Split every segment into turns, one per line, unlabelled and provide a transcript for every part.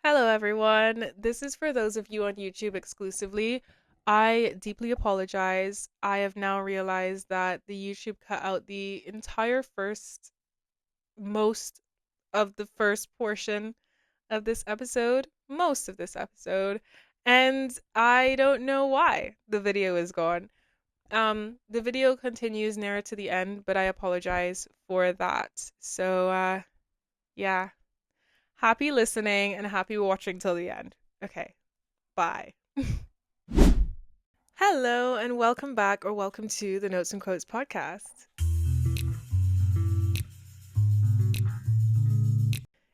Hello, everyone. This is for those of you on YouTube exclusively. I deeply apologize. I have now realized that the YouTube cut out the entire most of the first portion of this episode, most of this episode, and I don't know why the video is gone. The video continues nearer to the end, but I apologize for that. Yeah. Happy listening and happy watching till the end. Okay, bye. Hello, and welcome back or welcome to the Notes and Quotes podcast.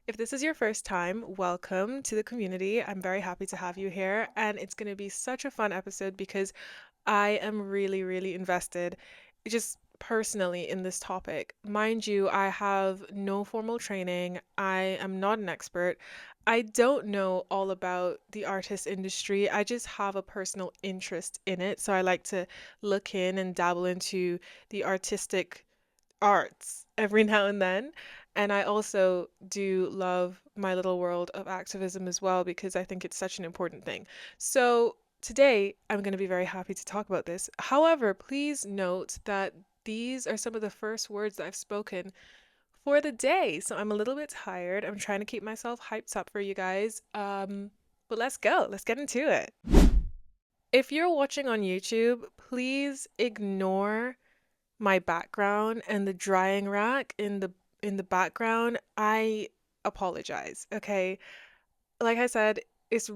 If this is your first time, welcome to the community. I'm very happy to have you here, and it's going to be such a fun episode because I am really, really invested just personally in this topic. Mind you, I have no formal training. I am not an expert. I don't know all about the artist industry. I just have a personal interest in it. So I like to look in and dabble into the artistic arts every now and then. And I also do love my little world of activism as well because I think it's such an important thing. So today I'm going to be very happy to talk about this. However, please note that these are some of the first words that I've spoken for the day. So I'm a little bit tired. I'm trying to keep myself hyped up for you guys. But let's go. Let's get into it. If you're watching on YouTube, please ignore my background and the drying rack in the background. I apologize. Okay. Like I said, it's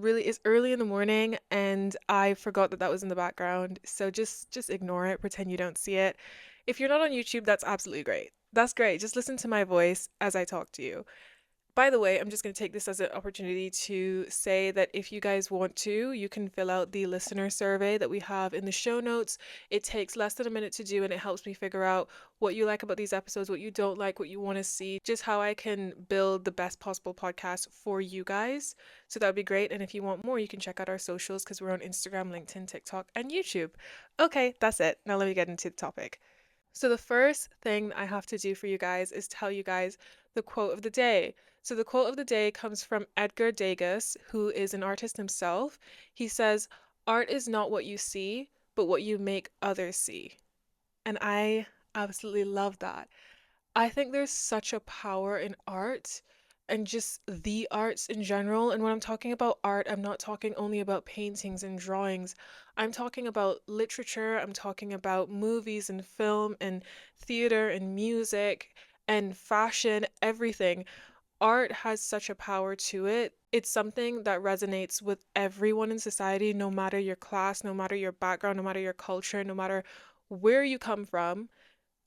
early in the morning and I forgot that that was in the background. So just ignore it, pretend you don't see it. If you're not on YouTube, that's absolutely great. That's great. Just listen to my voice as I talk to you. By the way, I'm just going to take this as an opportunity to say that if you guys want to, you can fill out the listener survey that we have in the show notes. It takes less than a minute to do and it helps me figure out what you like about these episodes, what you don't like, what you want to see, just how I can build the best possible podcast for you guys. So that would be great. And if you want more, you can check out our socials because we're on Instagram, LinkedIn, TikTok, and YouTube. Okay, that's it. Now let me get into the topic. So, the first thing I have to do for you guys is tell you guys the quote of the day. So, the quote of the day comes from Edgar Degas, who is an artist himself. He says, "Art is not what you see, but what you make others see." And I absolutely love that. I think there's such a power in art and just the arts in general. And when I'm talking about art, I'm not talking only about paintings and drawings. I'm talking about literature, I'm talking about movies and film and theater and music and fashion, everything. Art has such a power to it. It's something that resonates with everyone in society, no matter your class, no matter your background, no matter your culture, no matter where you come from.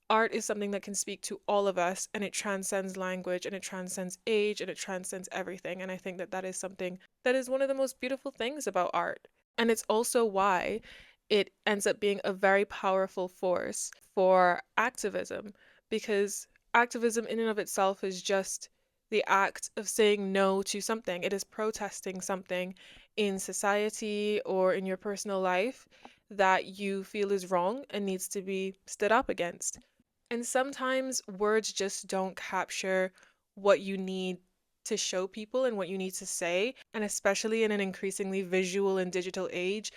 Art is something that can speak to all of us and it transcends language and it transcends age and it transcends everything. And I think that that is something that is one of the most beautiful things about art. And it's also why it ends up being a very powerful force for activism because activism in and of itself is just the act of saying no to something. It is protesting something in society or in your personal life that you feel is wrong and needs to be stood up against. And sometimes words just don't capture what you need to show people and what you need to say. And especially in an increasingly visual and digital age,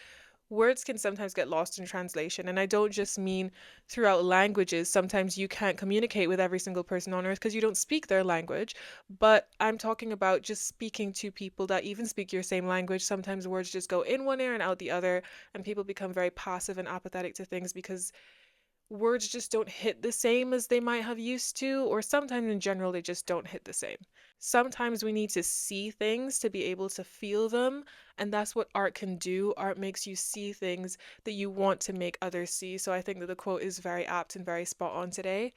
words can sometimes get lost in translation. And I don't just mean throughout languages. Sometimes you can't communicate with every single person on earth because you don't speak their language. But I'm talking about just speaking to people that even speak your same language. Sometimes words just go in one ear and out the other, and people become very passive and apathetic to things because words just don't hit the same as they might have used to, or sometimes in general they just don't hit the same. Sometimes we need to see things to be able to feel them, and that's what art can do. Art makes you see things that you want to make others see. So I think that the quote is very apt and very spot on today.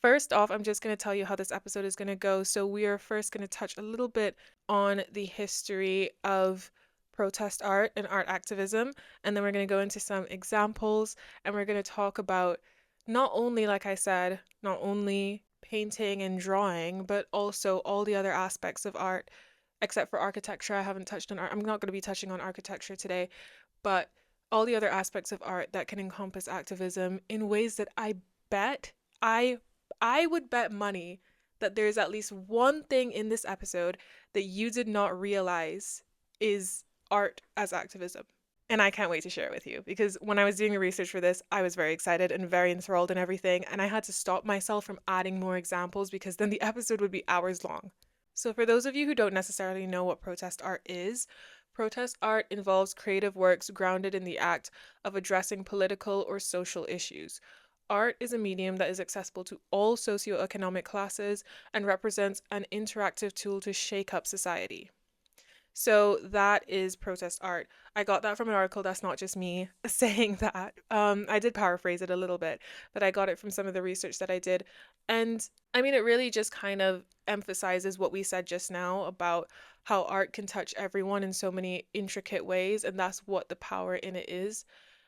First off, I'm just going to tell you how this episode is going to go. So we are first going to touch a little bit on the history of protest art and art activism, and then we're going to go into some examples and we're going to talk about not only, like I said, not only painting and drawing, but also all the other aspects of art, except for architecture. I haven't touched on art. I'm not going to be touching on architecture today, but all the other aspects of art that can encompass activism in ways that bet I I would bet money that there's at least one thing in this episode that you did not realize is art as activism. And I can't wait to share it with you because when I was doing the research for this, I was very excited and very enthralled and everything. And I had to stop myself from adding more examples because then the episode would be hours long. So, for those of you who don't necessarily know what protest art is, protest art involves creative works grounded in the act of addressing political or social issues. Art is a medium that is accessible to all socioeconomic classes and represents an interactive tool to shake up society. So that is protest art. I got that from an article. That's not just me saying that. I did paraphrase it a little bit, but I got it from some of the research that I did. And I mean, it really just kind of emphasizes what we said just now about how art can touch everyone in so many intricate ways. And that's what the power in it is.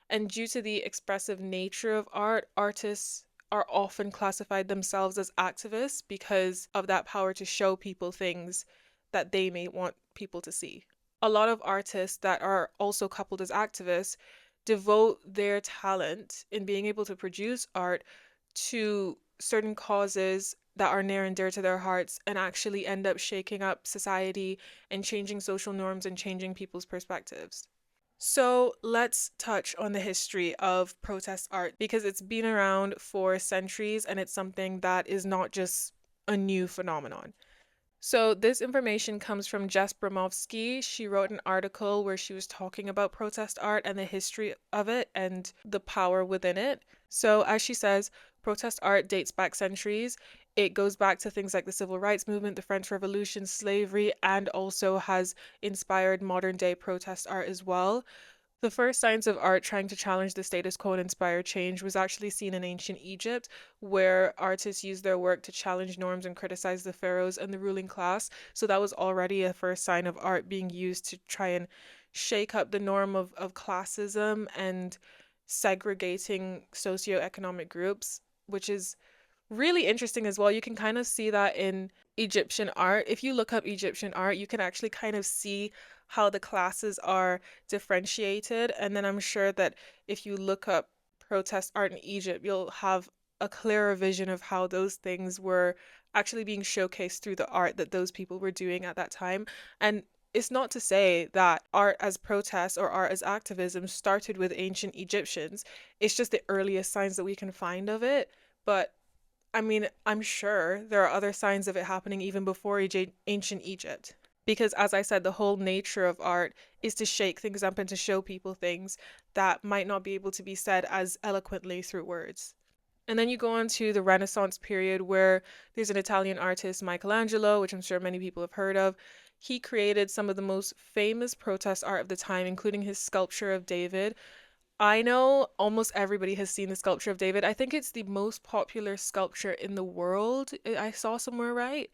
And due to the expressive nature of art, artists are often classified themselves as activists because of that power to show people things that they may want people to see. A lot of artists that are also coupled as activists devote their talent in being able to produce art to certain causes that are near and dear to their hearts and actually end up shaking up society and changing social norms and changing people's perspectives. So let's touch on the history of protest art because it's been around for centuries and it's something that is not just a new phenomenon. So this information comes from Jess Bromovsky. She wrote an article where she was talking about protest art and the history of it and the power within it. So as she says, protest art dates back centuries. It goes back to things like the Civil Rights Movement, the French Revolution, slavery, and also has inspired modern day protest art as well. The first signs of art trying to challenge the status quo and inspire change was actually seen in ancient Egypt, where artists used their work to challenge norms and criticize the pharaohs and the ruling class. So that was already a first sign of art being used to try and shake up the norm of classism and segregating socioeconomic groups, which is really interesting as well. You can kind of see that in Egyptian art. If you look up Egyptian art, you can actually kind of see how the classes are differentiated. And then I'm sure that if you look up protest art in Egypt, you'll have a clearer vision of how those things were actually being showcased through the art that those people were doing at that time. And it's not to say that art as protest or art as activism started with ancient Egyptians. It's just the earliest signs that we can find of it. But I mean, I'm sure there are other signs of it happening even before ancient Egypt. Because, as I said, the whole nature of art is to shake things up and to show people things that might not be able to be said as eloquently through words. And then you go on to the Renaissance period where there's an Italian artist, Michelangelo, which I'm sure many people have heard of. He created some of the most famous protest art of the time, including his sculpture of David. I know almost everybody has seen the sculpture of David. I think it's the most popular sculpture in the world. I saw somewhere, right?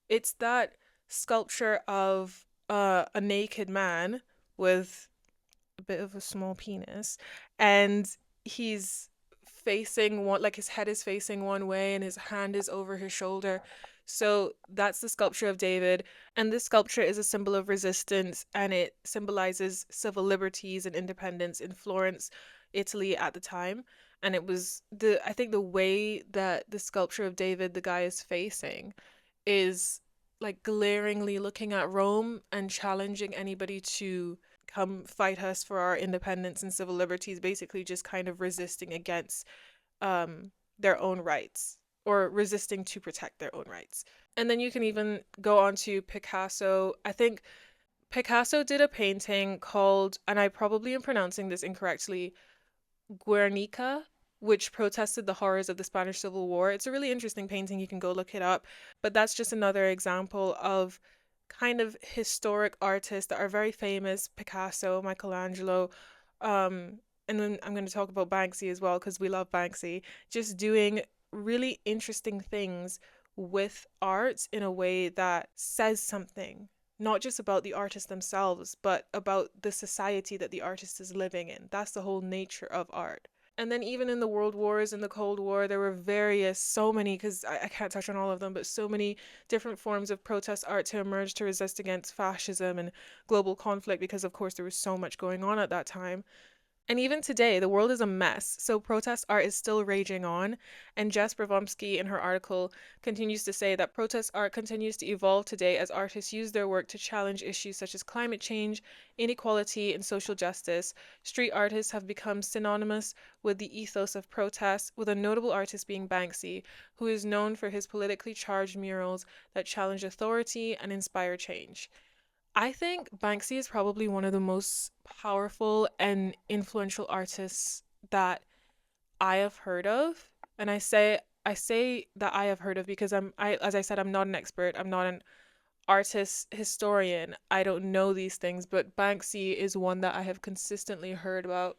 It's that sculpture of a naked man with a bit of a small penis, and he's facing one, like his head is facing one way and his hand is over his shoulder. So that's the sculpture of David. And this sculpture is a symbol of resistance and it symbolizes civil liberties and independence in Florence, Italy at the time. And it was I think the way that the sculpture of David, the guy is facing, is like glaringly looking at Rome and challenging anybody to come fight us for our independence and civil liberties, basically just kind of resisting against their own rights or resisting to protect their own rights. And then you can even go on to Picasso. I think Picasso did a painting called, and I probably am pronouncing this incorrectly, Guernica, which protested the horrors of the Spanish Civil War. It's a really interesting painting. You can go look it up. But that's just another example of kind of historic artists that are very famous: Picasso, Michelangelo, and then I'm going to talk about Banksy as well because we love Banksy, just doing really interesting things with art in a way that says something, not just about the artist themselves, but about the society that the artist is living in. That's the whole nature of art. And then even in the World Wars and the Cold War, there were so many, because I can't touch on all of them, but so many different forms of protest art to emerge to resist against fascism and global conflict, because of course there was so much going on at that time. And even today, the world is a mess, so protest art is still raging on. And Jess Bravomsky, in her article, continues to say that protest art continues to evolve today as artists use their work to challenge issues such as climate change, inequality, and social justice. Street artists have become synonymous with the ethos of protest, with a notable artist being Banksy, who is known for his politically charged murals that challenge authority and inspire change. I think Banksy is probably one of the most powerful and influential artists that I have heard of. And I say that I have heard of because I as I said, I'm not an expert. I'm not an artist historian. I don't know these things, but Banksy is one that I have consistently heard about.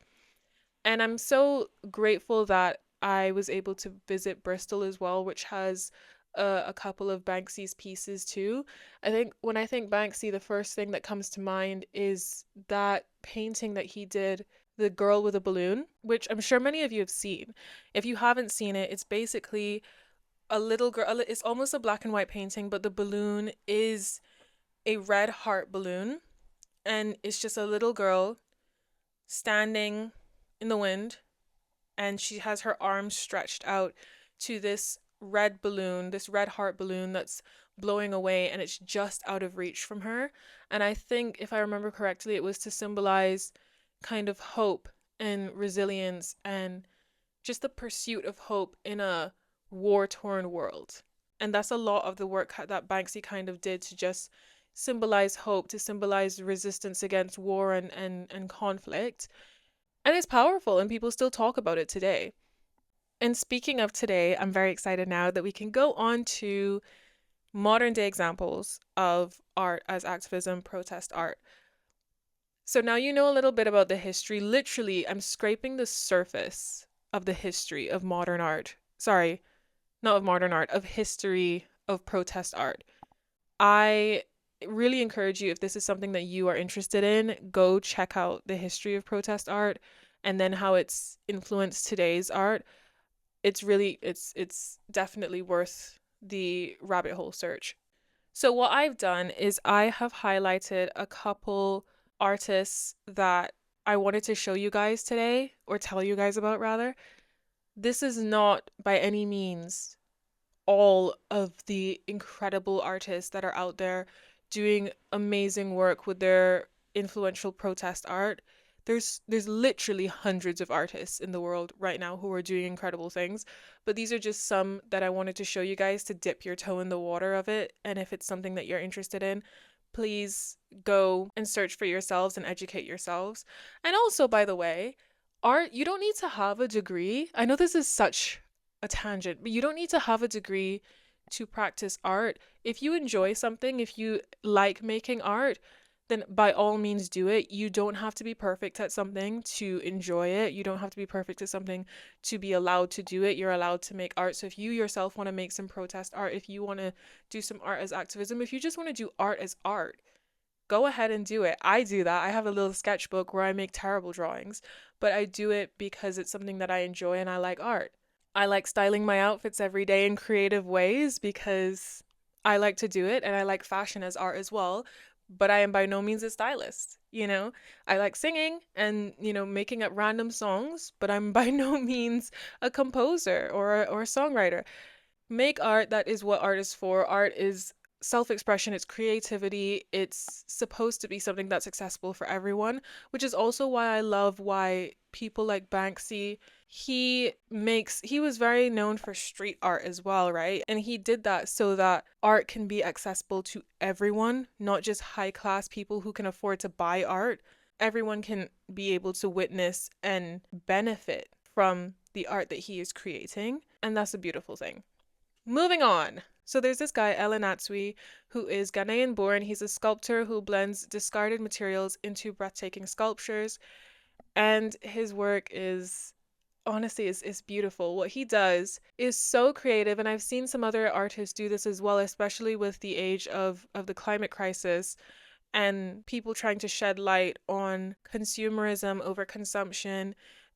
And I'm so grateful that I was able to visit Bristol as well, which has a couple of Banksy's pieces too. I think when I think Banksy, the first thing that comes to mind is that painting that he did, The Girl with a Balloon, which I'm sure many of you have seen. If you haven't seen it, it's basically a little girl, it's almost a black and white painting, but the balloon is a red heart balloon, and it's just a little girl standing in the wind, and she has her arms stretched out to this red balloon, this red heart balloon that's blowing away, and it's just out of reach from her. And I think, if I remember correctly, it was to symbolize kind of hope and resilience and just the pursuit of hope in a war torn world. And that's a lot of the work that Banksy kind of did to just symbolize hope, to symbolize resistance against war and conflict. And it's powerful, and people still talk about it today. And speaking of today, I'm very excited now that we can go on to modern day examples of art as activism, protest art. So now you know a little bit about the history. Literally, I'm scraping the surface of the history of modern art. Sorry, not of modern art, of history of protest art. I really encourage you, if this is something that you are interested in, go check out the history of protest art and then how it's influenced today's art. It's definitely worth the rabbit hole search. So what I've done is I have highlighted a couple artists that I wanted to show you guys today, or tell you guys about rather. This is not by any means all of the incredible artists that are out there doing amazing work with their influential protest art. There's literally hundreds of artists in the world right now who are doing incredible things, but these are just some that I wanted to show you guys to dip your toe in the water of it. And if it's something that you're interested in, please go and search for yourselves and educate yourselves. And also, by the way, art, you don't need to have a degree. I know this is such a tangent, but you don't need to have a degree to practice art. If you enjoy something, if you like making art, then by all means do it. You don't have to be perfect at something to enjoy it. You don't have to be perfect at something to be allowed to do it. You're allowed to make art. So if you yourself want to make some protest art, if you want to do some art as activism, if you just want to do art as art, go ahead and do it. I do that. I have a little sketchbook where I make terrible drawings, but I do it because it's something that I enjoy and I like art. I like styling my outfits every day in creative ways because I like to do it, and I like fashion as art as well, but I am by no means a stylist, you know? I like singing and, making up random songs, but I'm by no means a composer or a songwriter. Make art, that is what art is for. Art is self-expression, it's creativity, it's supposed to be something that's accessible for everyone, which is also why I love why people like Banksy, he was very known for street art as well, right? And he did that so that art can be accessible to everyone, not just high class people who can afford to buy art. Everyone can be able to witness and benefit from the art that he is creating, and that's a beautiful thing. Moving on. So there's this guy, Ellen Atsui, who is Ghanaian born. He's a sculptor who blends discarded materials into breathtaking sculptures. And his work is honestly is beautiful. What he does is so creative, and I've seen some other artists do this as well, especially with the age of the climate crisis and people trying to shed light on consumerism, overconsumption,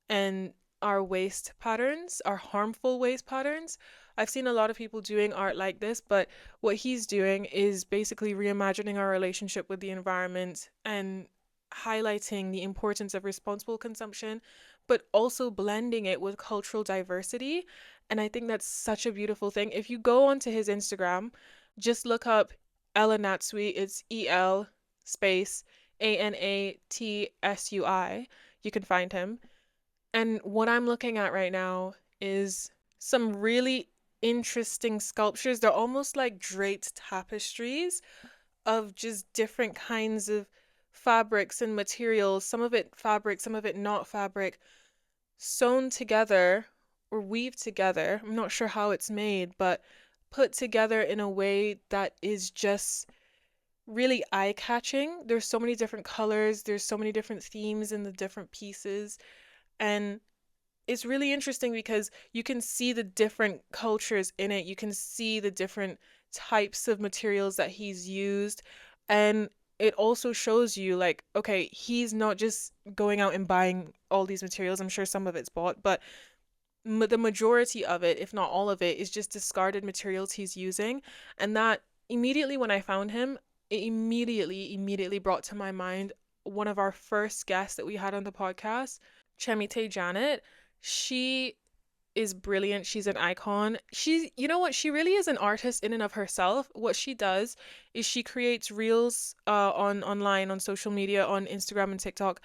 and our waste patterns, our harmful waste patterns. I've seen a lot of people doing art like this, but what he's doing is basically reimagining our relationship with the environment and highlighting the importance of responsible consumption, but also blending it with cultural diversity. And I think that's such a beautiful thing. If you go onto his Instagram, just look up Ella Natsui. It's EL space ANATSUI. You can find him. And what I'm looking at right now is some really interesting sculptures. They're almost like draped tapestries of just different kinds of fabrics and materials, some of it fabric, some of it not fabric, sewn together or weaved together. I'm not sure how it's made, but put together in a way that is just really eye-catching. There's so many different colors, there's so many different themes in the different pieces, and it's really interesting because you can see the different cultures in it. You can see the different types of materials that he's used. And it also shows you, like, okay, he's not just going out and buying all these materials. I'm sure some of it's bought, but the majority of it, if not all of it, is just discarded materials he's using. And that immediately when I found him, it immediately brought to my mind one of our first guests that we had on the podcast, Chemite Janet. She is brilliant. She's an icon. You know what? She really is an artist in and of herself. What she does is she creates reels online, on social media, on Instagram and TikTok,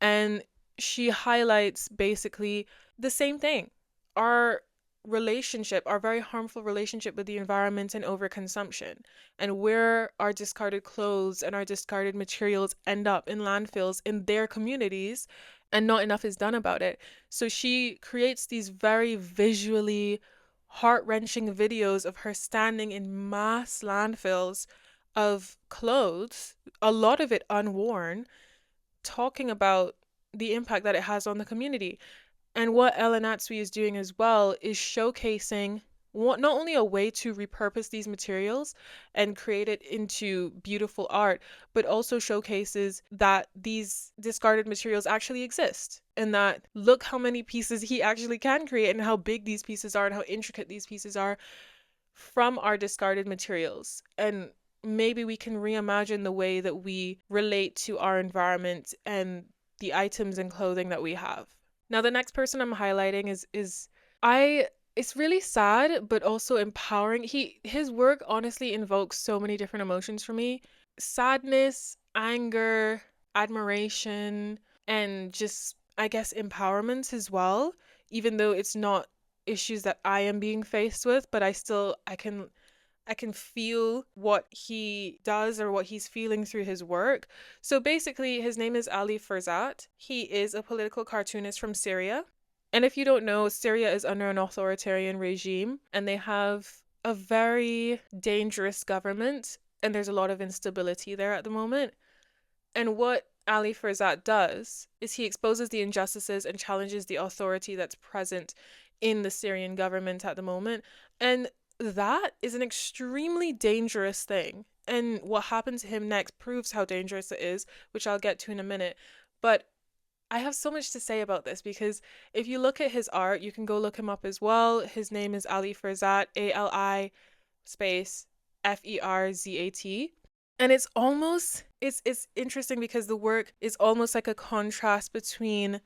and she highlights basically the same thing. Our relationship, our very harmful relationship with the environment and overconsumption, and where our discarded clothes and our discarded materials end up in landfills in their communities, and not enough is done about it. So she creates these very visually heart-wrenching videos of her standing in mass landfills of clothes, a lot of it unworn, talking about the impact that it has on the community. And what Ella Natsui is doing as well is showcasing not only a way to repurpose these materials and create it into beautiful art, but also showcases that these discarded materials actually exist, and that look how many pieces he actually can create and how big these pieces are and how intricate these pieces are from our discarded materials. And maybe we can reimagine the way that we relate to our environment and the items and clothing that we have. Now, the next person I'm highlighting is I it's really sad but also empowering. His work honestly invokes so many different emotions for me. Sadness, anger, admiration, and just, I guess, empowerment as well, even though it's not issues that I am being faced with, but I can feel what he does or what he's feeling through his work. So basically, his name is Ali Ferzat. He is a political cartoonist from Syria. And if you don't know, Syria is under an authoritarian regime, and they have a very dangerous government, and there's a lot of instability there at the moment. And what Ali Ferzat does is he exposes the injustices and challenges the authority that's present in the Syrian government at the moment. And that is an extremely dangerous thing. And what happened to him next proves how dangerous it is, which I'll get to in a minute. But I have so much to say about this because if you look at his art, you can go look him up as well. His name is Ali Ferzat, Ali space Ferzat. And it's interesting because the work is almost like a contrast between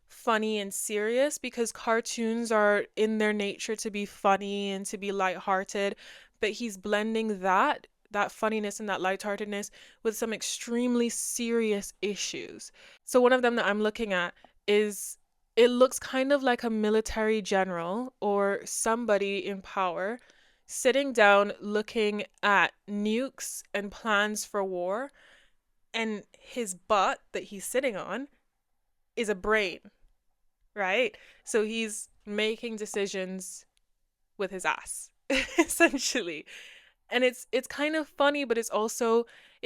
funny and serious, because cartoons are in their nature to be funny and to be lighthearted, but he's blending that funniness and that lightheartedness with some extremely serious issues. So one of them that I'm looking at is, it looks kind of like a military general or somebody in power sitting down looking at nukes and plans for war, and his butt that he's sitting on is a brain, right? So he's making decisions with his ass, essentially. And it's kind of funny, but it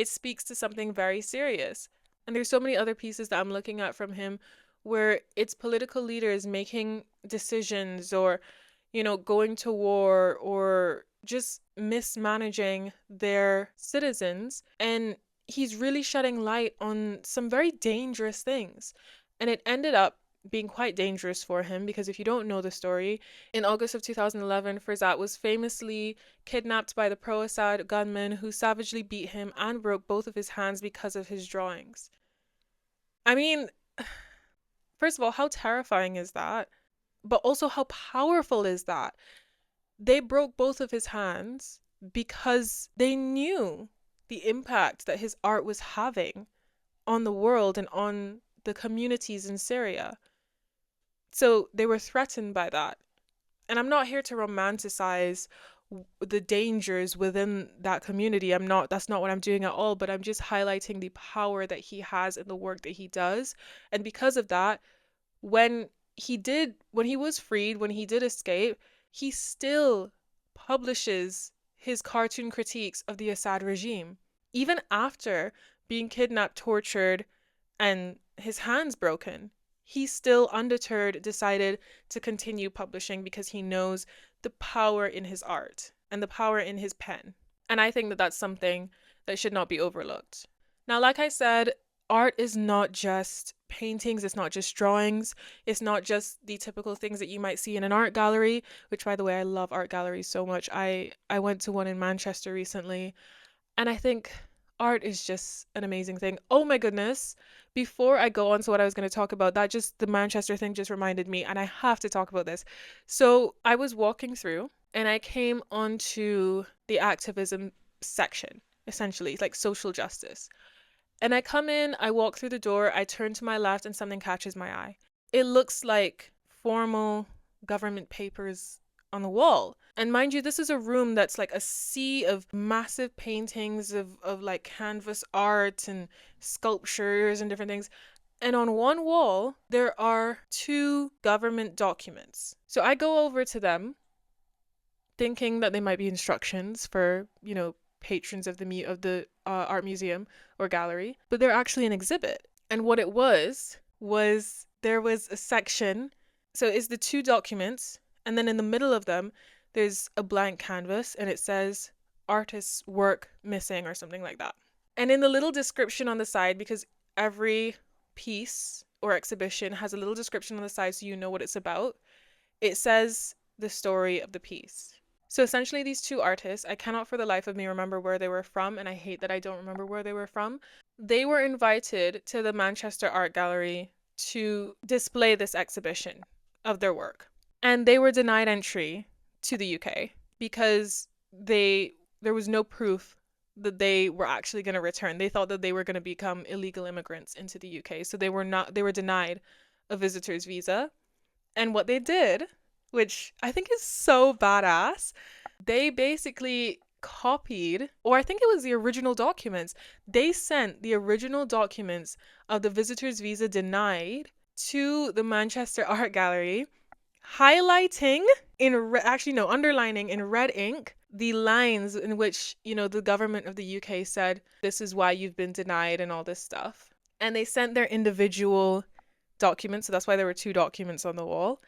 speaks to something very serious. And there's so many other pieces that I'm looking at from him where it's political leaders making decisions, or going to war, or just mismanaging their citizens, and he's really shedding light on some very dangerous things. And it ended up being quite dangerous for him because if you don't know the story, in August of 2011, Ferzat was famously kidnapped by the pro-Assad gunmen who savagely beat him and broke both of his hands because of his drawings. I mean, first of all, how terrifying is that? But also, how powerful is that? They broke both of his hands because they knew the impact that his art was having on the world and on the communities in Syria. So they were threatened by that. And I'm not here to romanticize the dangers within that community. That's not what I'm doing at all, but I'm just highlighting the power that he has in the work that he does. And because of that, when when he was freed, when he did escape, he still publishes his cartoon critiques of the Assad regime. Even after being kidnapped, tortured, and his hands broken, he still, undeterred, decided to continue publishing because he knows the power in his art and the power in his pen. And I think that that's something that should not be overlooked. Now, like I said, art is not just paintings, it's not just drawings, it's not just the typical things that you might see in an art gallery, which, by the way, I love art galleries so much. I went to one in Manchester recently, and I think art is just an amazing thing. Oh my goodness. Before I go on to what I was going to talk about, the Manchester thing just reminded me, and I have to talk about this. So I was walking through and I came onto the activism section, essentially, like social justice. And I come in, I walk through the door, I turn to my left, and something catches my eye. It looks like formal government papers on the wall. And mind you, this is a room that's like a sea of massive paintings of like canvas art and sculptures and different things. And on one wall, there are two government documents. So I go over to them thinking that they might be instructions for, patrons of the art museum or gallery, but they're actually an exhibit. And what it was there was a section. So it's the two documents, and then in the middle of them, there's a blank canvas, and it says artist's work missing or something like that. And in the little description on the side, because every piece or exhibition has a little description on the side so you know what it's about, it says the story of the piece. So essentially, these two artists, I cannot for the life of me remember where they were from, and I hate that I don't remember where they were from. They were invited to the Manchester Art Gallery to display this exhibition of their work. And they were denied entry to the UK because there was no proof that they were actually going to return. They thought that they were going to become illegal immigrants into the UK. So they were denied a visitor's visa. And what they did, which I think is so badass, they basically copied, or I think it was the original documents. They sent the original documents of the visitor's visa denied to the Manchester Art Gallery, highlighting underlining in red ink the lines in which, the government of the UK said, this is why you've been denied and all this stuff. And they sent their individual documents. So that's why there were two documents on the wall.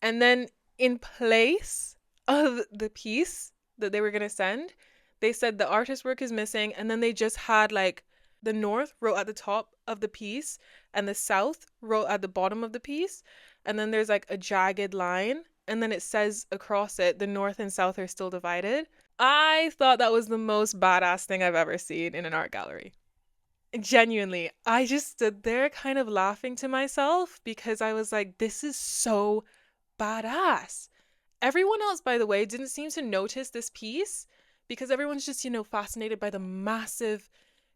And then in place of the piece that they were going to send, they said the artist's work is missing. And then they just had like the North wrote at the top of the piece and the South wrote at the bottom of the piece. And then there's like a jagged line. And then it says across it, the North and South are still divided. I thought that was the most badass thing I've ever seen in an art gallery. Genuinely, I just stood there kind of laughing to myself because I was like, this is so badass. Everyone else, by the way, didn't seem to notice this piece because everyone's just, fascinated by the massive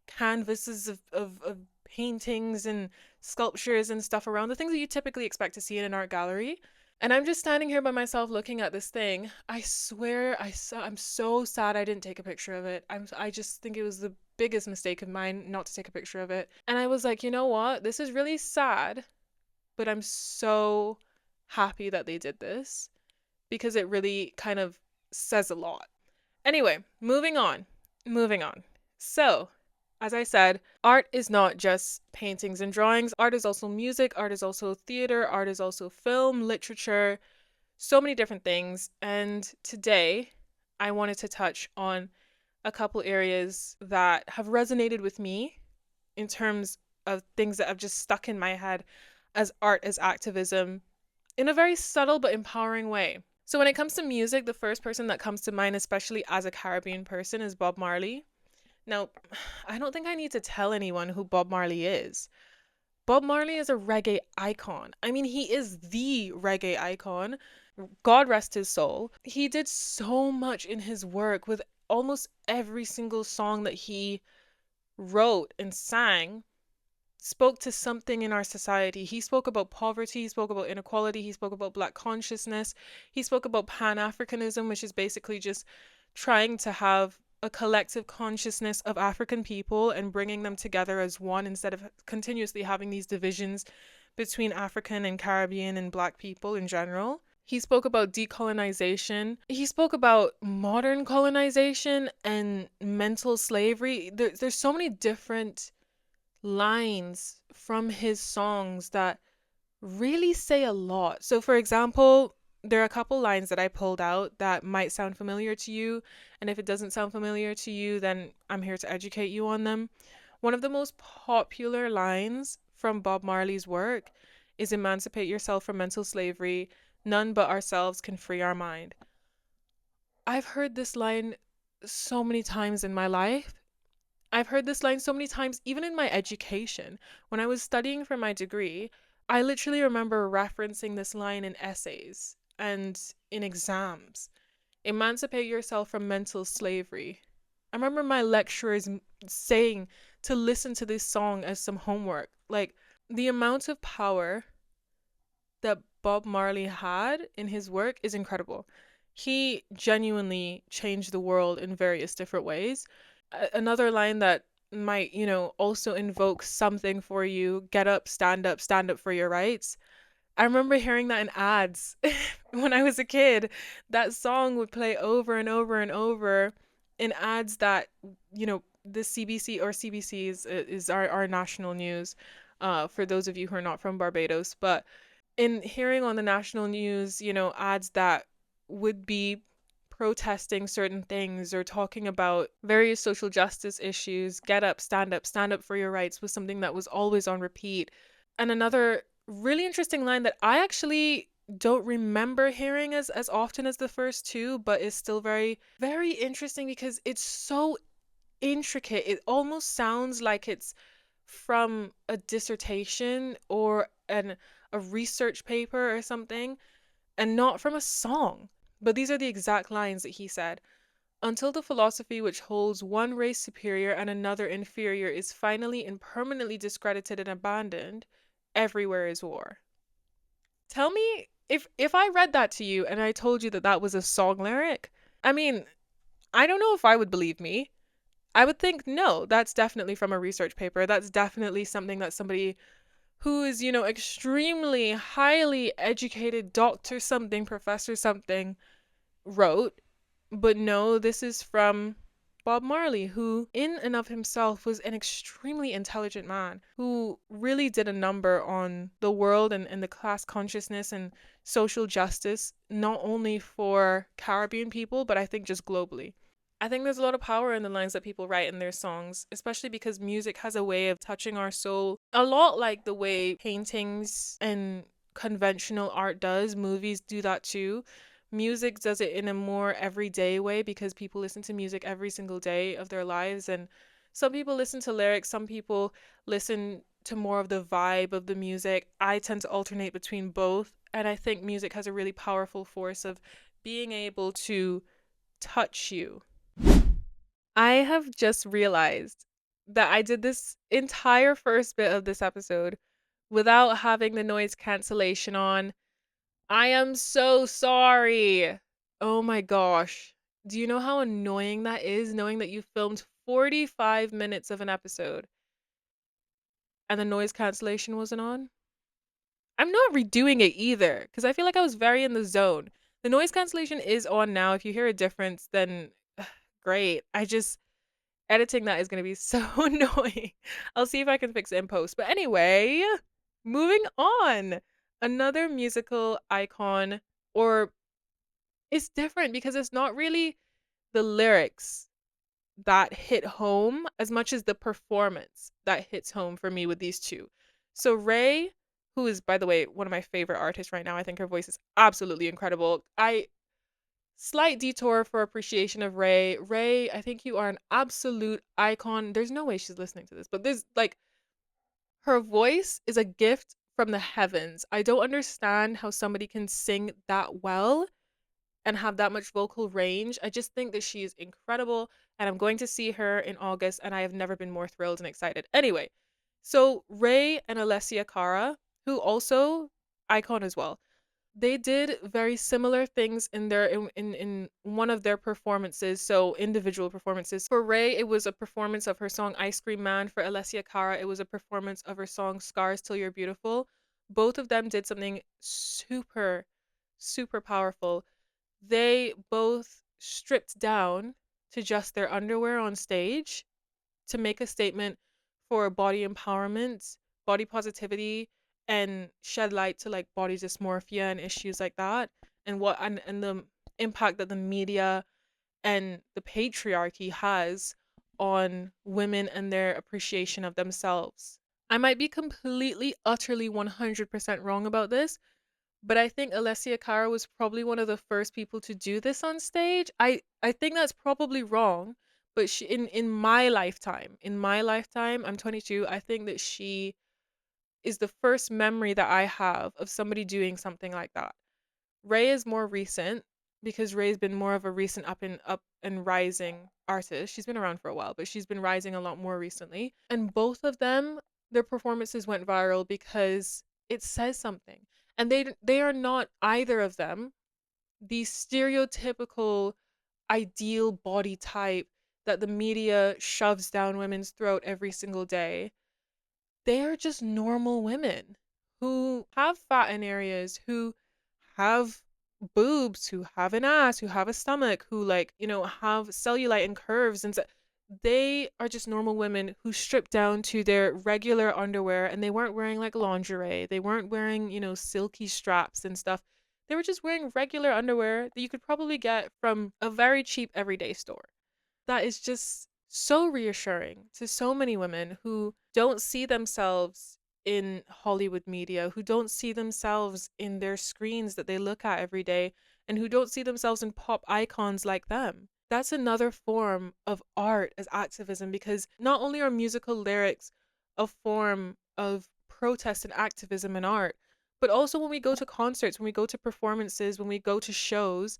canvases of paintings and sculptures and stuff around, the things that you typically expect to see in an art gallery. And I'm just standing here by myself looking at this thing. I swear I'm so sad I didn't take a picture of it. I just think it was the biggest mistake of mine not to take a picture of it. And I was like, you know what? This is really sad, but I'm so happy that they did this because it really kind of says a lot. Anyway, moving on. So, as I said, art is not just paintings and drawings. Art is also music, art is also theater, art is also film, literature, so many different things. And today, I wanted to touch on a couple areas that have resonated with me in terms of things that have just stuck in my head as art as activism in a very subtle but empowering way. So when it comes to music, the first person that comes to mind, especially as a Caribbean person, is Bob Marley. Now, I don't think I need to tell anyone who Bob Marley is, Bob Marley is a reggae icon. I mean, he is the reggae icon. God rest his soul. He did so much in his work with almost every single song that he wrote and sang spoke to something in our society. He spoke about poverty, he spoke about inequality, he spoke about black consciousness, he spoke about Pan-Africanism, which is basically just trying to have a collective consciousness of African people and bringing them together as one instead of continuously having these divisions between African and Caribbean and black people in general. He spoke about decolonization. He spoke about modern colonization and mental slavery. There's so many different lines from his songs that really say a lot. So, for example, there are a couple lines that I pulled out that might sound familiar to you. And if it doesn't sound familiar to you, then I'm here to educate you on them. One of the most popular lines from Bob Marley's work is emancipate yourself from mental slavery. None but ourselves can free our mind. I've heard this line so many times in my life. I've heard this line so many times, even in my education. When I was studying for my degree, I literally remember referencing this line in essays and in exams. Emancipate yourself from mental slavery. I remember my lecturers saying to listen to this song as some homework. Like, the amount of power that Bob Marley had in his work is incredible. He genuinely changed the world in various different ways. Another line that might, also invoke something for you: get up, stand up for your rights. I remember hearing that in ads when I was a kid. That song would play over and over and over in ads that, the CBC, or CBC is our national news, for those of you who are not from Barbados. But in hearing on the national news, ads that would be protesting certain things or talking about various social justice issues, get up, stand up for your rights was something that was always on repeat. And another really interesting line that I actually don't remember hearing as often as the first two, but is still very, very interesting because it's so intricate. It almost sounds like it's from a dissertation or a research paper or something, and not from a song. But these are the exact lines that he said. Until the philosophy which holds one race superior and another inferior is finally and permanently discredited and abandoned, everywhere is war. Tell me if I read that to you and I told you that that was a song lyric. I mean, I don't know if I would believe me. I would think, no, that's definitely from a research paper. That's definitely something that somebody who is, extremely highly educated, doctor something, professor something, wrote. But no, this is from Bob Marley, who in and of himself was an extremely intelligent man who really did a number on the world and the class consciousness and social justice, not only for Caribbean people, but I think just globally. I think there's a lot of power in the lines that people write in their songs, especially because music has a way of touching our soul, a lot like the way paintings and conventional art does. Movies do that too. Music does it in a more everyday way because people listen to music every single day of their lives. And some people listen to lyrics, some people listen to more of the vibe of the music. I tend to alternate between both. And I think music has a really powerful force of being able to touch you. I have just realized that I did this entire first bit of this episode without having the noise cancellation on. I am so sorry. Oh my gosh. Do you know how annoying that is, knowing that you filmed 45 minutes of an episode and the noise cancellation wasn't on? I'm not redoing it either because I feel like I was very in the zone. The noise cancellation is on now. If you hear a difference, then great. Editing that is going to be so annoying. I'll see if I can fix it in post. But anyway, moving on. Another musical icon, or it's different because it's not really the lyrics that hit home as much as the performance that hits home for me with these two. So Ray, who is, by the way, one of my favorite artists right now. I think her voice is absolutely incredible. Slight detour for appreciation of Ray. Ray, I think you are an absolute icon. There's no way she's listening to this, but there's like Her voice is a gift from the heavens. I don't understand how somebody can sing that well and have that much vocal range. I just think that she is incredible, and I'm going to see her in August, and I have never been more thrilled and excited. Anyway, so Ray and Alessia Cara, who also icon as well, they did very similar things in in one of their performances, so individual performances. For Ray, it was a performance of her song Ice Cream Man. For Alessia Cara, it was a performance of her song Scars Till You're Beautiful. Both of them did something super powerful. They both stripped down to just their underwear on stage to make a statement for body empowerment, body positivity, and shed light to like body dysmorphia and issues like that, and and the impact that the media and the patriarchy has on women and their appreciation of themselves. I might be completely, utterly 100% wrong about this, but I think Alessia Cara was probably one of the first people to do this on stage. I think that's probably wrong, but she in my lifetime, I'm 22, I think that she is the first memory that I have of somebody doing something like that. Ray is more recent because Ray's been more of a recent up and rising artist. She's been around for a while, but she's been rising a lot more recently. And both of them, their performances went viral because it says something. And they are not, either of them, the stereotypical ideal body type that the media shoves down women's throat every single day. They are just normal women who have fat in areas, who have boobs, who have an ass, who have a stomach, who like, have cellulite and curves and they are just normal women who stripped down to their regular underwear, and they weren't wearing like lingerie. They weren't wearing, silky straps and stuff. They were just wearing regular underwear that you could probably get from a very cheap everyday store. That is just so reassuring to so many women who don't see themselves in Hollywood media, who don't see themselves in their screens that they look at every day, and who don't see themselves in pop icons like them. That's another form of art as activism, because not only are musical lyrics a form of protest and activism and art, but also when we go to concerts, when we go to performances, when we go to shows,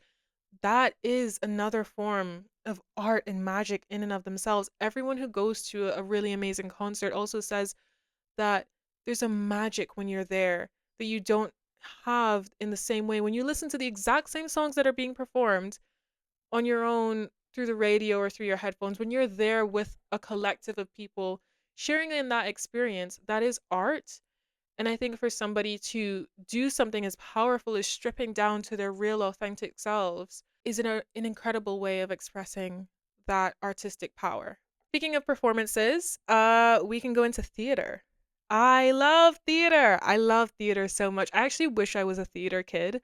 that is another form of art and magic in and of themselves. Everyone who goes to a really amazing concert also says that there's a magic when you're there that you don't have in the same way when you listen to the exact same songs that are being performed on your own through the radio or through your headphones. When you're there with a collective of people sharing in that experience, that is art. And I think for somebody to do something as powerful as stripping down to their real, authentic selves is an incredible way of expressing that artistic power. Speaking of performances, we can go into theater. I love theater. I love theater so much. I actually wish I was a theater kid.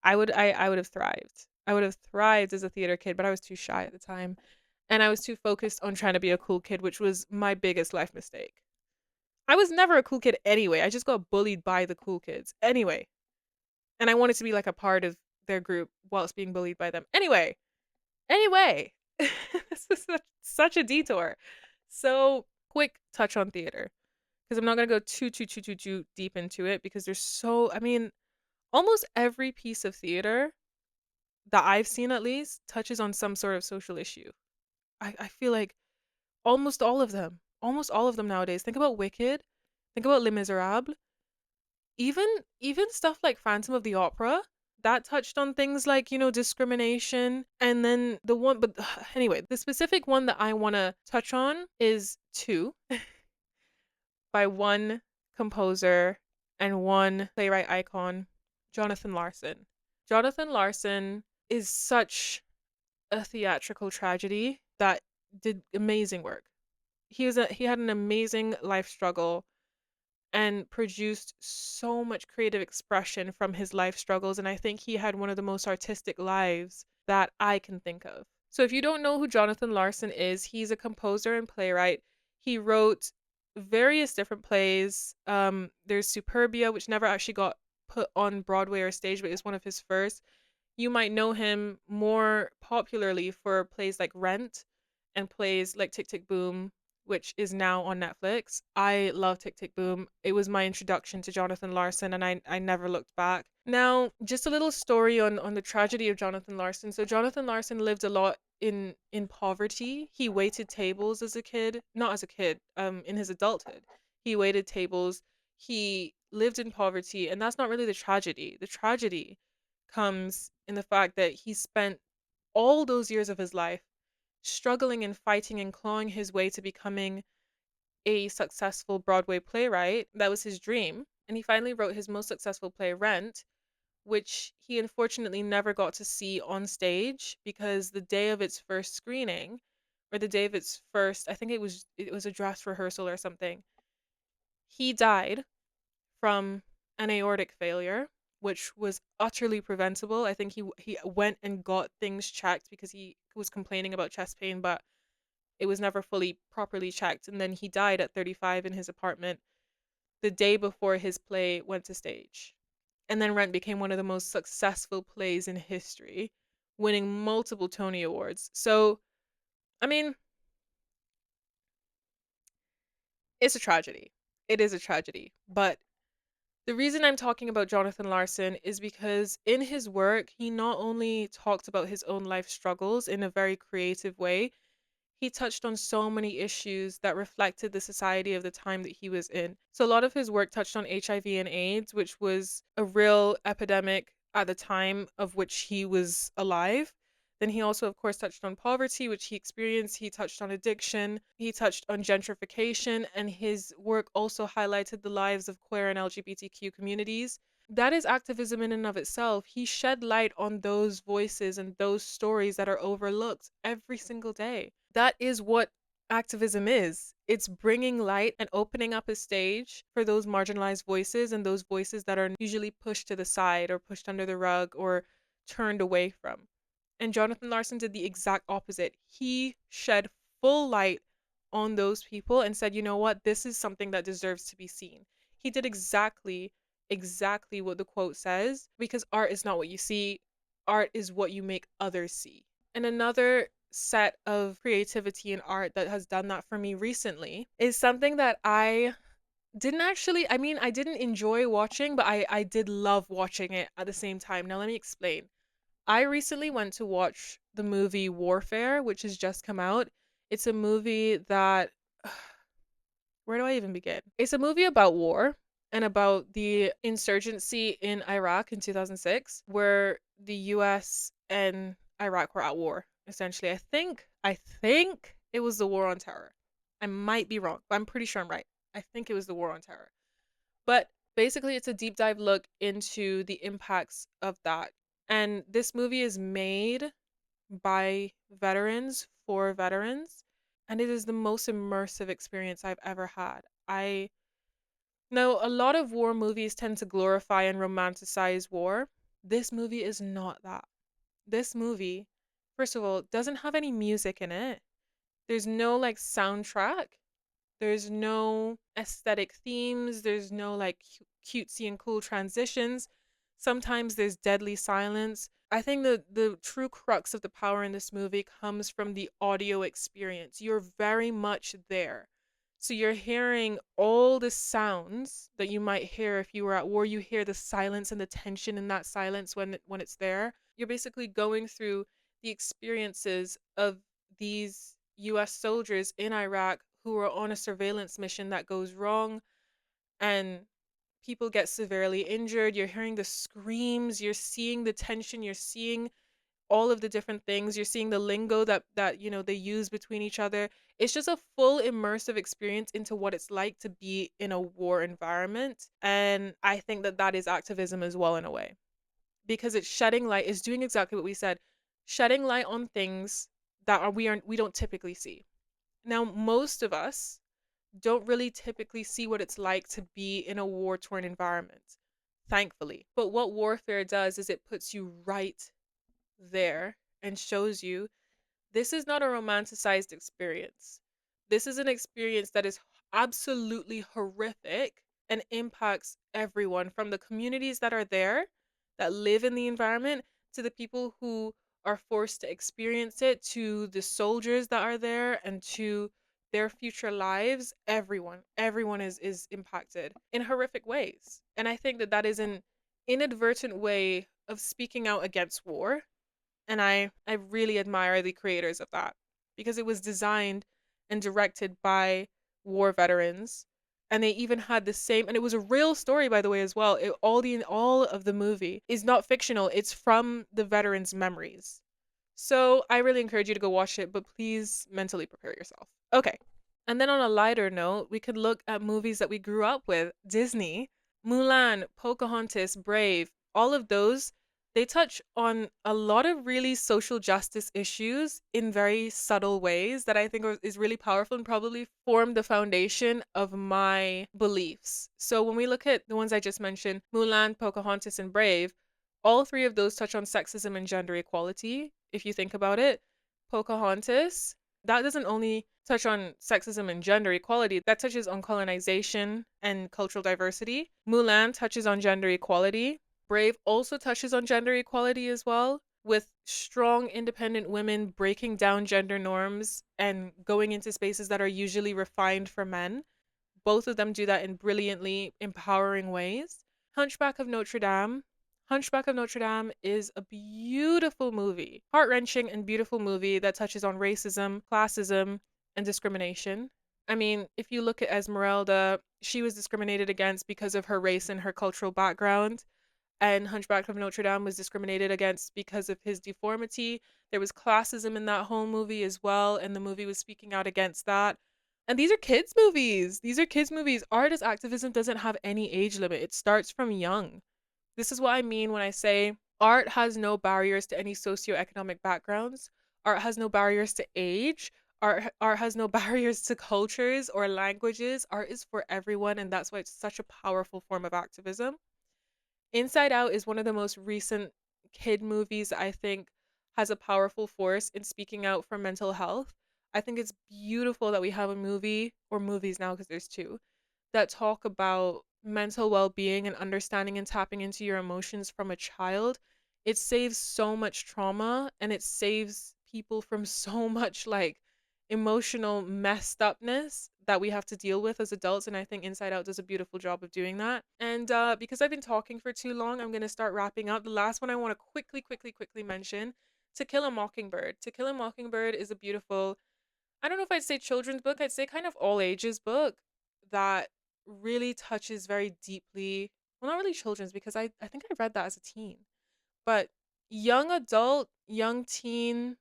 I would have thrived. I would have thrived as a theater kid, but I was too shy at the time. And I was too focused on trying to be a cool kid, which was my biggest life mistake. I was never a cool kid anyway. I just got bullied by the cool kids. Anyway. And I wanted to be like a part of their group whilst being bullied by them. Anyway. This is such a detour. So, quick touch on theater. Because I'm not going to go too deep into it because I mean, almost every piece of theater that I've seen at least touches on some sort of social issue. I feel like almost all of them nowadays. Think about Wicked, think about Les Miserables, even stuff like Phantom of the Opera that touched on things like, discrimination. And then the one, but anyway, the specific one that I want to touch on is Two by one composer and one playwright icon, Jonathan Larson. Jonathan Larson is such a theatrical tragedy that did amazing work. He had an amazing life struggle and produced so much creative expression from his life struggles, and I think he had one of the most artistic lives that I can think of. So if you don't know who Jonathan Larson is, he's a composer and playwright. He wrote various different plays. There's Superbia, which never actually got put on Broadway or stage, but is one of his first. You might know him more popularly for plays like Rent and plays like Tick Tick Boom, which is now on Netflix. I love Tick Tick Boom. It was my introduction to Jonathan Larson, and I never looked back. Now, just a little story on the tragedy of Jonathan Larson. So Jonathan Larson lived a lot in poverty. He waited tables as a kid, not as a kid, in his adulthood. He waited tables. He lived in poverty, and that's not really the tragedy. The tragedy comes in the fact that he spent all those years of his life struggling and fighting and clawing his way to becoming a successful Broadway playwright. That was his dream. And he finally wrote his most successful play, Rent, which he unfortunately never got to see on stage because the day of its first screening, or the day of its first, I think it was a dress rehearsal or something, he died from an aortic failure, which was utterly preventable. I think he went and got things checked because he was complaining about chest pain, but it was never fully properly checked. And then he died at 35 in his apartment the day before his play went to stage. And then Rent became one of the most successful plays in history, winning multiple Tony Awards. So, I mean, it's a tragedy. It is a tragedy. But the reason I'm talking about Jonathan Larson is because in his work, he not only talked about his own life struggles in a very creative way, he touched on so many issues that reflected the society of the time that he was in. So a lot of his work touched on HIV and AIDS, which was a real epidemic at the time of which he was alive. Then he also, of course, touched on poverty, which he experienced. He touched on addiction. He touched on gentrification. And his work also highlighted the lives of queer and LGBTQ communities. That is activism in and of itself. He shed light on those voices and those stories that are overlooked every single day. That is what activism is. It's bringing light and opening up a stage for those marginalized voices and those voices that are usually pushed to the side or pushed under the rug or turned away from. And Jonathan Larson did the exact opposite. He shed full light on those people and said, you know what, this is something that deserves to be seen. He did exactly what the quote says, because art is not what you see, art is what you make others see. And another set of creativity in art that has done that for me recently is something that I didn't actually, I mean, I didn't enjoy watching, but I did love watching it at the same time. Now, let me explain. I recently went to watch the movie Warfare, which has just come out. It's a movie that where do I even begin? It's a movie about war and about the insurgency in Iraq in 2006, where the US and Iraq were at war, essentially. I think it was the war on terror. I might be wrong, but I'm pretty sure I'm right. I think it was the war on terror. But basically, it's a deep dive look into the impacts of that. And this movie is made by veterans for veterans, and it is the most immersive experience I've ever had. I know a lot of war movies tend to glorify and romanticize war. This movie is not that. This movie, first of all, doesn't have any music in it. There's no like soundtrack. There's no aesthetic themes. There's no like cutesy and cool transitions. Sometimes there's deadly silence. I think the true crux of the power in this movie comes from the audio experience. You're very much there. So you're hearing all the sounds that you might hear if you were at war. You hear the silence and the tension in that silence when it's there. You're basically going through the experiences of these US soldiers in Iraq who are on a surveillance mission that goes wrong, and people get severely injured. You're hearing the screams, you're seeing the tension, you're seeing all of the different things, you're seeing the lingo that they use between each other. It's just a full immersive experience into what it's like to be in a war environment, and I think that that is activism as well in a way, because it's shedding light, is doing exactly what we said, shedding light on things that we don't typically see. Now, most of us don't really typically see what it's like to be in a war torn environment, thankfully. But what warfare does is it puts you right there and shows you this is not a romanticized experience. This is an experience that is absolutely horrific and impacts everyone, from the communities that are there, that live in the environment, to the people who are forced to experience it, to the soldiers that are there, and to their future lives, everyone is impacted in horrific ways. And I think that that is an inadvertent way of speaking out against war, and I really admire the creators of that because it was designed and directed by war veterans, and they even had the same, and it was a real story, by the way, as well. All of the movie is not fictional, it's from the veterans' memories. So I really encourage you to go watch it, but please mentally prepare yourself. Okay. And then on a lighter note, we could look at movies that we grew up with. Disney, Mulan, Pocahontas, Brave, all of those, they touch on a lot of really social justice issues in very subtle ways that I think is really powerful and probably formed the foundation of my beliefs. So when we look at the ones I just mentioned, Mulan, Pocahontas, and Brave, all three of those touch on sexism and gender equality. If you think about it, Pocahontas, that doesn't only touch on sexism and gender equality, that touches on colonization and cultural diversity. Mulan touches on gender equality. Brave also touches on gender equality as well, with strong independent women breaking down gender norms and going into spaces that are usually refined for men. Both of them do that in brilliantly empowering ways. Hunchback of Notre Dame. Hunchback of Notre Dame is a beautiful movie, heart wrenching and beautiful movie that touches on racism, classism, and discrimination. I mean, if you look at Esmeralda, she was discriminated against because of her race and her cultural background, and Hunchback of Notre Dame was discriminated against because of his deformity. There was classism in that whole movie as well, and the movie was speaking out against that. And these are kids' movies. These are kids' movies. Artist activism doesn't have any age limit, it starts from young. This is what I mean when I say art has no barriers to any socioeconomic backgrounds. Art has no barriers to age. Art has no barriers to cultures or languages. Art is for everyone, and that's why it's such a powerful form of activism. Inside Out is one of the most recent kid movies that I think has a powerful force in speaking out for mental health. I think it's beautiful that we have a movie, or movies now because there's two, that talk about mental well-being and understanding and tapping into your emotions from a child. It saves so much trauma, and it saves people from so much like emotional messed upness that we have to deal with as adults, and I think Inside Out does a beautiful job of doing that. And because I've been talking for too long, I'm going to start wrapping up. The last one I want to quickly mention, To Kill a Mockingbird. To Kill a Mockingbird is a beautiful, I don't know if I'd say children's book, I'd say kind of all ages book that really touches very deeply. Well, not really children's, because I think I read that as a teen, but young adult, young teen,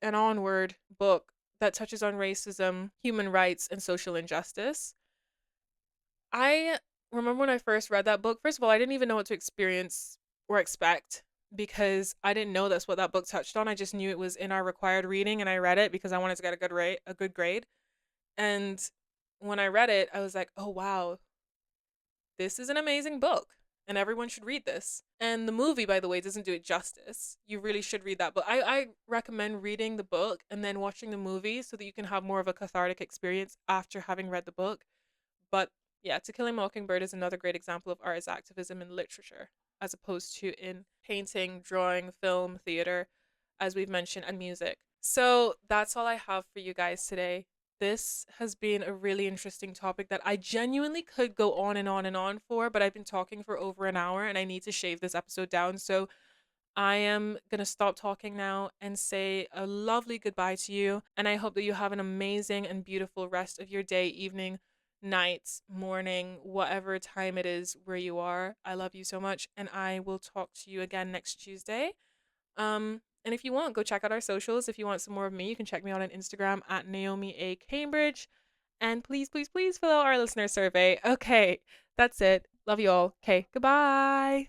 and onward book that touches on racism, human rights, and social injustice. I remember when I first read that book, first of all, I didn't even know what to experience or expect because I didn't know that's what that book touched on. I just knew it was in our required reading, and I read it because I wanted to get a good grade. And when I read it, I was like, "Oh wow, this is an amazing book and everyone should read this." And the movie, by the way, doesn't do it justice. You really should read that book. I recommend reading the book and then watching the movie so that you can have more of a cathartic experience after having read the book. But yeah, To Kill a Mockingbird is another great example of art as activism in literature, as opposed to in painting, drawing, film, theater, as we've mentioned, and music. So that's all I have for you guys today. This has been a really interesting topic that I genuinely could go on and on and on for, but I've been talking for over an hour and I need to shave this episode down. So I am going to stop talking now and say a lovely goodbye to you. And I hope that you have an amazing and beautiful rest of your day, evening, night, morning, whatever time it is where you are. I love you so much. And I will talk to you again next Tuesday. And if you want, go check out our socials. If you want some more of me, you can check me out on Instagram at Naomi A. Cambridge. And please fill out our listener survey. Okay, that's it. Love you all. Okay, goodbye.